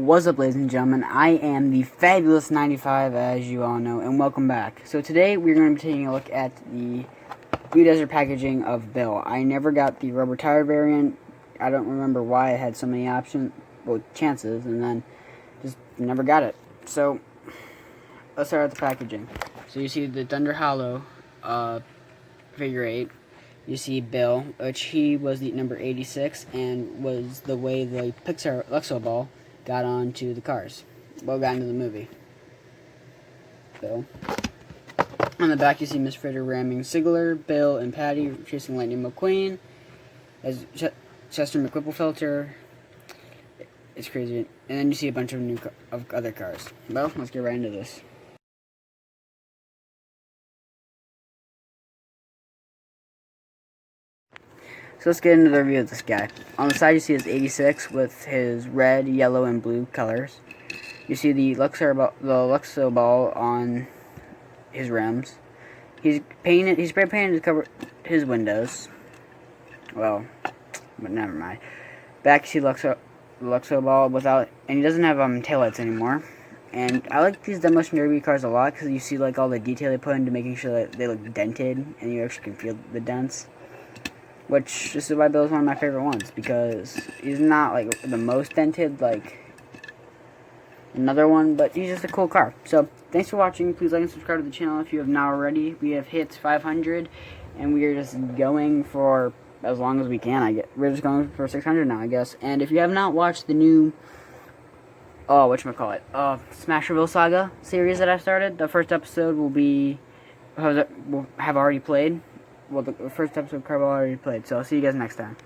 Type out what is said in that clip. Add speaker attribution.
Speaker 1: What's up, ladies and gentlemen? I am the Fabulous 95, as you all know, and welcome back. So today we're going to be taking a look at the Blue Desert packaging of Bill. I never got the rubber tire variant. I don't remember why I had so many chances, and then just never got it. So let's start with the packaging. So you see the Thunder Hollow figure 8. You see Bill, which he was the number 86, and was the way the Pixar Luxo Ball got onto the cars. Well, got into the movie. Bill. On the back, you see Miss Fritter ramming Sigler, Bill, and Patty chasing Lightning McQueen. As Chester McWhipplefelter. It's crazy. And then you see a bunch of other cars. Well, let's get right into this. So let's get into the review of this guy. On the side, you see his 86 with his red, yellow, and blue colors. You see the Luxo Ball on his rims. He's spray painted to cover his windows. Well, but never mind. Back, you see Luxo Ball without, and he doesn't have taillights anymore. And I like these Demolition Derby cars a lot because you see like all the detail they put into making sure that they look dented, and you actually can feel the dents. Which, this is why Bill is one of my favorite ones, because he's not, like, the most dented, like another one, but he's just a cool car. So, thanks for watching. Please like and subscribe to the channel if you have not already. We have hit 500, and we are just going for as long as we can, I guess. We're just going for 600 now, I guess. And if you have not watched the new, Smasherville Saga series that I've started, the first episode will have already played. Well, the first episode of Carbo already played, so I'll see you guys next time.